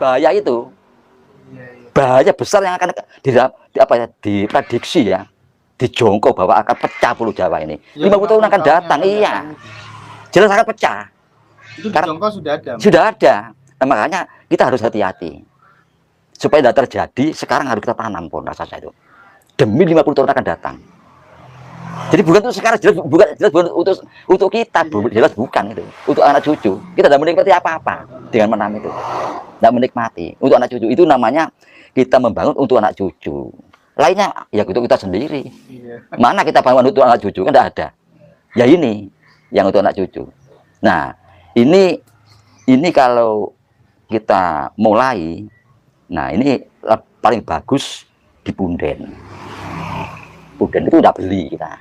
bahaya itu. Bahaya besar yang akan diprediksi ya, dijongkok bahwa akan pecah Pulau Jawa ini. 50 tahun akan datang, iya. Jelas akan pecah. Itu dijongkok sudah ada. Sudah ada. Nah, makanya kita harus hati-hati. Supaya tidak terjadi, sekarang harus kita tanam pohon raksasa itu. Demi 50 tahun akan datang. Jadi bukan untuk sekarang, jelas bukan untuk kita, jelas bukan itu. Untuk anak cucu. Kita tidak menikmati apa-apa dengan menanam itu. Tidak menikmati. Untuk anak cucu itu namanya kita membangun untuk anak cucu. Lainnya ya untuk kita sendiri. Mana kita bangun untuk anak cucu, kan tidak ada. Ya ini yang untuk anak cucu. Nah, ini kalau kita mulai, nah ini paling bagus di punden. Punden itu udah beli kita.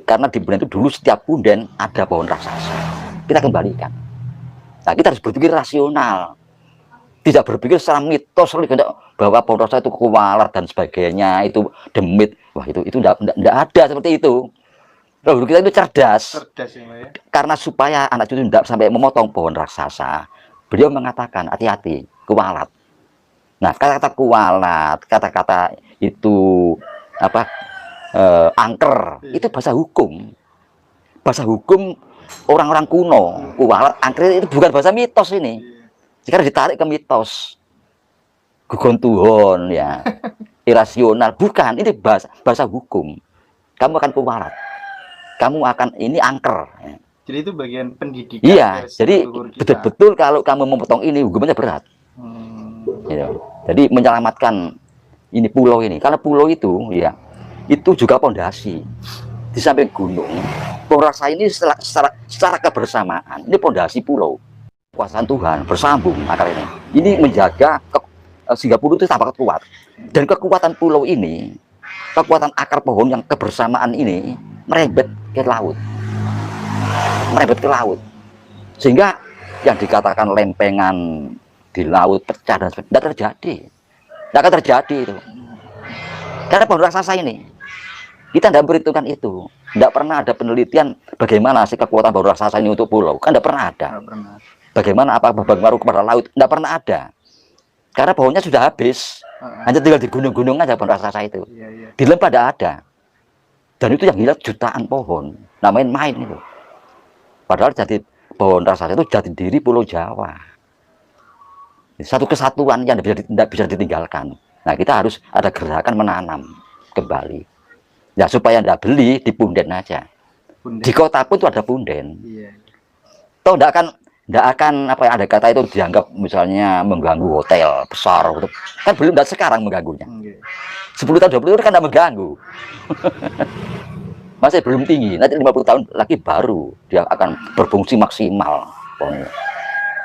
Karena di punden itu dulu setiap punden ada pohon raksasa. Kita kembalikan. Nah, kita harus berpikir rasional. Tidak berpikir secara mitos bahwa pohon raksasa itu kualat dan sebagainya, itu demit. Wah, itu enggak ada seperti itu. Lalu kita itu cerdas ya. Karena supaya anak cucu tidak sampai memotong pohon raksasa, beliau mengatakan hati-hati, kualat. Nah, kata-kata kualat, kata-kata itu apa, angker, itu bahasa hukum. Bahasa hukum orang-orang kuno. Kualat, angker itu bukan bahasa mitos ini. Sekarang ditarik ke mitos. Gugon tuhon ya. Irasional, bukan, ini bahasa hukum. Kamu akan kualat. Kamu akan ini angker. Jadi itu bagian pendidikan. Iya, jadi betul-betul kalau kamu memotong ini hukumannya berat. Gitu. Jadi menyelamatkan ini pulau ini. Karena pulau itu ya, itu juga pondasi. Di samping gunung, pohon raksasa ini secara kebersamaan, ini pondasi pulau. Kekuasaan Tuhan bersambung akar ini. Ini menjaga sehingga pulau itu tampak kuat. Dan kekuatan pulau ini, kekuatan akar pohon yang kebersamaan ini merebet ke laut. Merebet ke laut. Sehingga yang dikatakan lempengan di laut pecah dan sebagainya tidak terjadi. Tidak akan terjadi itu. Karena pohon raksasa ini kita tidak memperhitungkan itu. Tidak pernah ada penelitian bagaimana sih kekuatan pohon raksasa ini untuk pulau. Kan tidak pernah ada. Bagaimana apa berpengaruh kepada laut, tidak pernah ada. Karena pohonnya sudah habis. Hanya tinggal di gunung-gunung aja pohon raksasa itu. Di lembah tidak ada. Dan itu yang hilang jutaan pohon. Nah, main-main itu. Padahal jadi pohon raksasa itu jati diri Pulau Jawa. Satu kesatuan yang tidak bisa ditinggalkan. Nah, kita harus ada gerakan menanam kembali. Ya, supaya tidak beli di punden aja. Di kota pun itu ada punden. Toh tidak akan apa ya, ada kata itu dianggap misalnya mengganggu hotel besar gitu. Kan belum, dan sekarang mengganggunya. 10 tahun 20 tahun kan tidak mengganggu. Masih belum tinggi, nanti 50 tahun lagi baru dia akan berfungsi maksimal.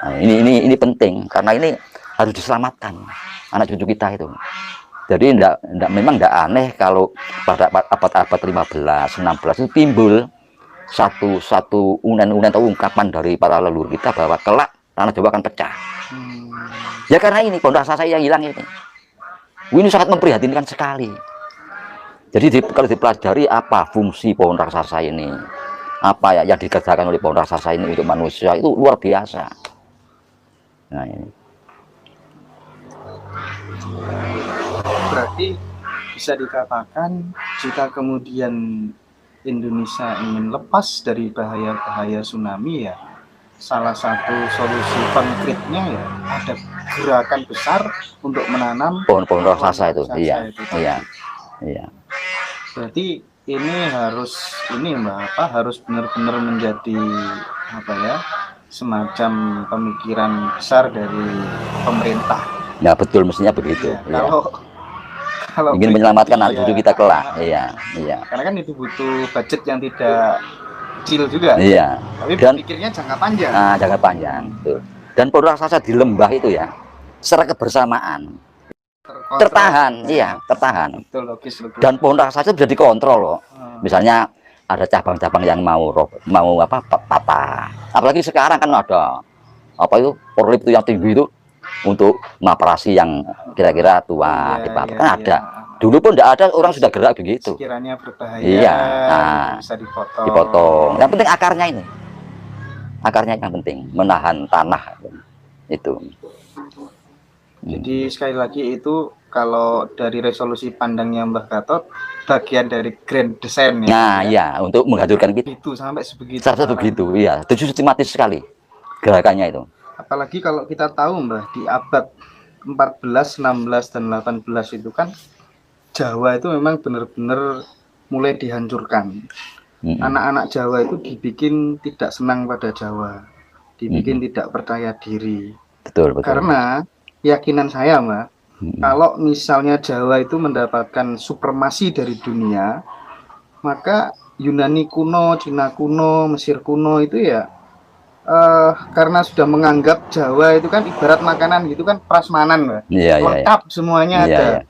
Nah, ini penting karena ini harus diselamatkan anak cucu kita itu. Jadi memang tidak aneh kalau pada abad-abad 15, 16 itu timbul satu unen-unen atau ungkapan dari para leluhur kita bahwa kelak tanah Jawa akan pecah. Ya karena ini pohon raksasa yang hilang ini. Ini sangat memprihatinkan sekali. Jadi kalau dipelajari apa fungsi pohon raksasa ini, apa ya yang dikerjakan oleh pohon raksasa ini untuk manusia, itu luar biasa. Nah, ini. Berarti bisa dikatakan jika kemudian Indonesia ingin lepas dari bahaya-bahaya tsunami ya, salah satu solusi konkretnya ya ada gerakan besar untuk menanam pohon-pohon raksasa itu. Iya. Berarti ini harus harus benar-benar menjadi apa ya, semacam pemikiran besar dari pemerintah. Ya betul, mestinya begitu. Ya, kalau ingin menyelamatkan anak cucu kita kelak. Iya. Karena kan itu butuh budget yang tidak kecil juga. Iya. Tapi pikirnya jangka panjang. Nah, jangka panjang. Betul. Dan pohon raksasa di lembah itu ya, secara kebersamaan tertahan, tertahan. Betul, logis. Dan pohon raksasa bisa dikontrol loh. Misalnya ada cabang-cabang yang mau patah. Apalagi sekarang kan ada apa itu porlip itu yang tinggi itu untuk mengoperasi yang kira-kira tua dipatah. Kan ada. Dulu pun tidak ada, orang sudah gerak begitu. Sekiranya berbahaya. Iya. Bisa dipotong. Yang penting akarnya ini. Akarnya yang penting, menahan tanah itu. Jadi sekali lagi itu kalau dari resolusi pandangnya Mbah Gatot bagian dari grand design ya. Nah, ya untuk menghancurkan kita. Itu sampai sebegitu. Sampai begitu, iya. Itu sistematis sekali gerakannya itu. Apalagi kalau kita tahu Mbah di abad 14, 16 dan 18 itu kan Jawa itu memang benar-benar mulai dihancurkan. Anak-anak Jawa itu dibikin tidak senang pada Jawa, dibikin tidak percaya diri. Betul, betul. Karena keyakinan saya, Mbak, kalau misalnya Jawa itu mendapatkan supremasi dari dunia, maka Yunani kuno, Cina kuno, Mesir kuno itu ya karena sudah menganggap Jawa itu kan ibarat makanan gitu kan, prasmanan, Mbak. Iya, Lengkap semuanya iya, ada. iya.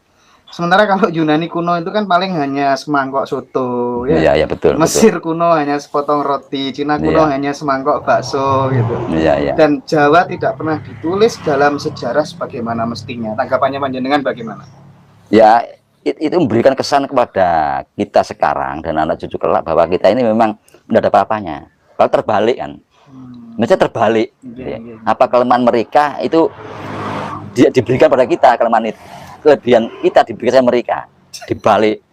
Sementara kalau Yunani kuno itu kan paling hanya semangkok soto, ya. Iya, iya, betul. Mesir kuno hanya sepotong roti, Cina kuno hanya semangkok bakso gitu. Iya, iya. Dan Jawa tidak pernah ditulis dalam sejarah sebagaimana mestinya. Tanggapannya panjenengan bagaimana? Ya, itu memberikan kesan kepada kita sekarang dan anak cucu kelak bahwa kita ini memang tidak ada apa-apanya. Kalau terbalik kan, misalnya terbalik. Apa kelemahan mereka itu diberikan pada kita, kelemahan itu. Kelebihan kita diberikan mereka, dibalik.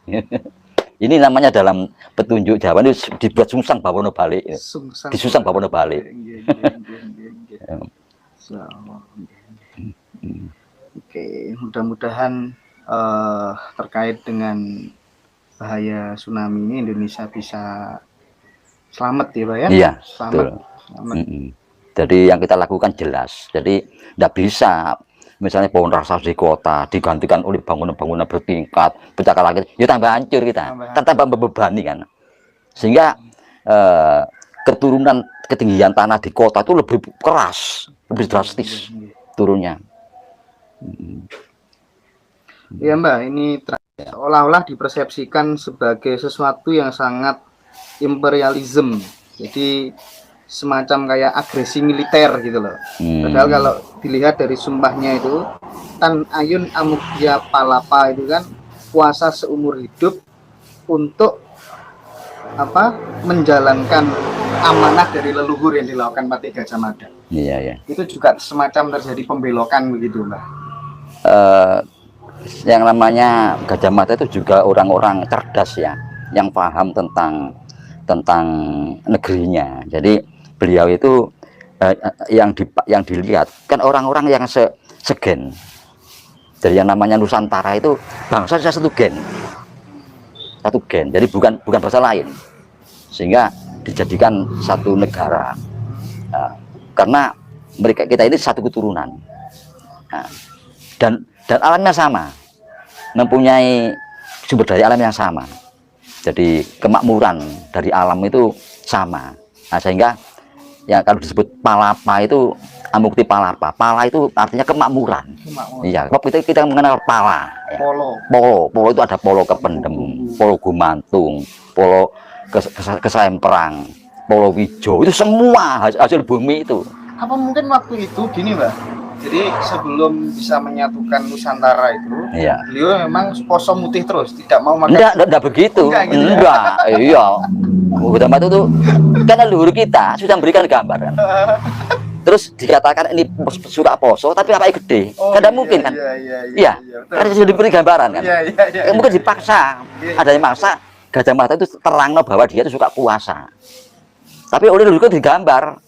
Ini namanya dalam petunjuk Jawa itu dibuat sungsang bawono balik, disusang bawono balik. Oke, mudah-mudahan terkait dengan bahaya tsunami ini Indonesia bisa selamat ya Pak ya? Iya, selamat. Jadi yang kita lakukan jelas, jadi tidak bisa misalnya pohon raksasa di kota digantikan oleh bangunan-bangunan bertingkat, pencakar langit, ya tambah hancur kita, tambah membebani kan. Sehingga keturunan ketinggian tanah di kota itu lebih keras, lebih drastis turunnya. Ya Mbak, ini seolah-olah dipersepsikan sebagai sesuatu yang sangat imperialisme. Jadi semacam kayak agresi militer gitu loh. Padahal kalau dilihat dari sumpahnya itu, Tan Ayun Amukya Palapa itu kan puasa seumur hidup untuk apa? Menjalankan amanah dari leluhur yang dilakukan Patih Gajah Mada. Iya, iya. Itu juga semacam terjadi pembelokan begitu, Mbak. Yang namanya Gajah Mada itu juga orang-orang cerdas ya, yang paham tentang negerinya. Jadi beliau itu yang dilihat kan orang-orang yang segen. Jadi yang namanya Nusantara itu bangsa satu gen, jadi bukan bangsa lain, sehingga dijadikan satu negara. Karena kita ini satu keturunan, dan alamnya sama, mempunyai sumber daya alam yang sama. Jadi kemakmuran dari alam itu sama. Nah, sehingga ya kalau disebut palapa itu Amukti Palapa. Pala itu artinya kemakmuran. Iya, waktu itu kita mengenal pala. Ya. Polo itu ada polo kependem, polo gumantung, polo kesemperang, polo wijo. Itu semua hasil bumi itu. Apa mungkin waktu itu gini, Mbak? Jadi sebelum bisa menyatukan Nusantara itu, beliau memang poso mutih terus, tidak mau makan. Enggak begitu. Enggak, iya. Udah mati itu kan leluhur kita sudah memberikan gambar kan. Terus dikatakan ini suka poso tapi apa gede, tidak mungkin kan? Iya, karena sudah diberi gambaran kan. Mungkin dipaksa, adanya maksa Gajah Mada itu terangno bahwa dia itu suka puasa. Tapi oleh leluhur digambar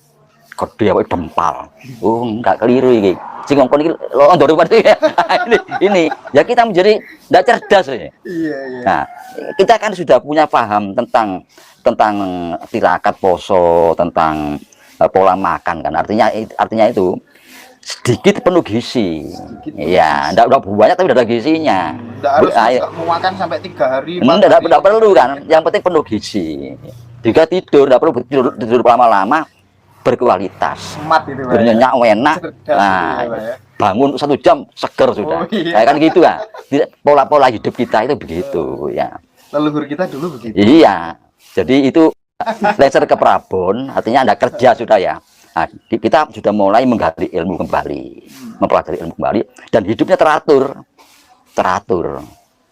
gede apa dempal. Enggak keliru ini. Sing ngongkon iki londor ini ya kita menjadi tidak cerdas ya. Nah, kita kan sudah punya paham tentang tirakat poso, tentang pola makan kan, artinya itu sedikit penuh gizi. Iya, enggak banyak tapi ada gizinya. Enggak harus mau makan sampai 3 hari. Enggak perlu kan, yang penting penuh gizi. Jika tidur enggak perlu tidur lama-lama, berkualitas, bernyenyak, enak. Nah, bangun 1 jam seger sudah. Kayak kan gitu kan. Pola-pola hidup kita itu begitu ya. Leluhur kita dulu begitu. Iya. Jadi itu Laser ke Prabon, artinya Anda kerja sudah ya. Nah, kita sudah mulai menggali ilmu kembali, mempelajari ilmu kembali, dan hidupnya teratur.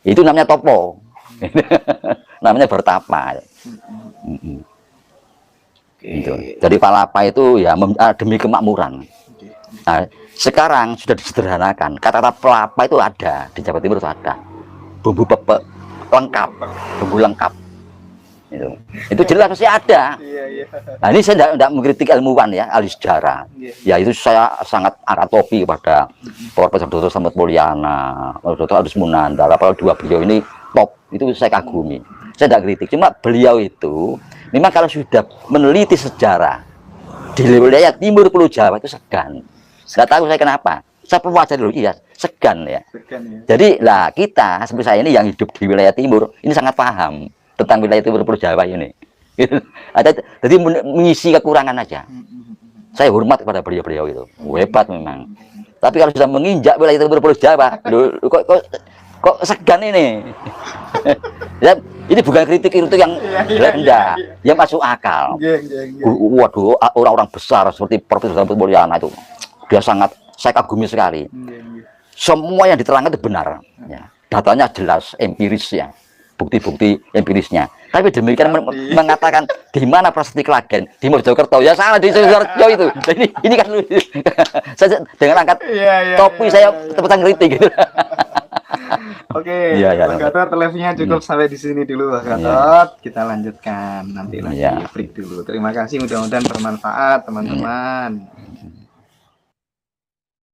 Itu namanya topo, namanya bertapa. Gitu. Jadi palapa itu ya demi kemakmuran. Nah, Sekarang sudah disederhanakan. Kata-kata pelapa itu ada di Jawa Timur, itu ada. Bumbu pepek lengkap, bumbu lengkap. Itu jelas pasti ada. Iya, iya. Nah, ini saya tidak mengkritik ilmuwan ya, ahli sejarah. Ya itu saya sangat angkat topi kepada Profesor Dr. Slamet Mulyana, Dr. Agus Munandar, apalagi dua beliau ini top, itu saya kagumi. Saya tidak kritik, cuma beliau itu memang kalau sudah meneliti sejarah di wilayah timur Pulau Jawa itu segan. Nggak tahu saya kenapa. Saya pelajari dulu, iya segan ya. Jadi lah kita seperti saya ini yang hidup di wilayah timur ini sangat paham tentang wilayah timur Pulau Jawa ini. Jadi mengisi kekurangan aja. Saya hormat kepada beliau-beliau itu, hebat memang. Tapi kalau sudah menginjak wilayah timur Pulau Jawa, kok segan ini? Ya, ini bukan kritik yang rendah, yang masuk akal. Waduh, orang-orang besar seperti Profesor Slamet Mulyana itu, dia sangat saya kagumi sekali. Semua yang diterangkan itu benar. Ya. Datanya jelas, empiris ya, bukti-bukti empirisnya. Tapi demikian mengatakan di mana Prasasti Klagen, di Mojokerto, ya salah di Sidoarjo itu. Ini kan saya dengan angkat topi saya teputan kritik gitu. Oke, Pak Gatot, televisinya cukup sampai di sini dulu, Pak Gatot. Kita lanjutkan nanti lagi break dulu. Terima kasih, mudah-mudahan bermanfaat teman-teman.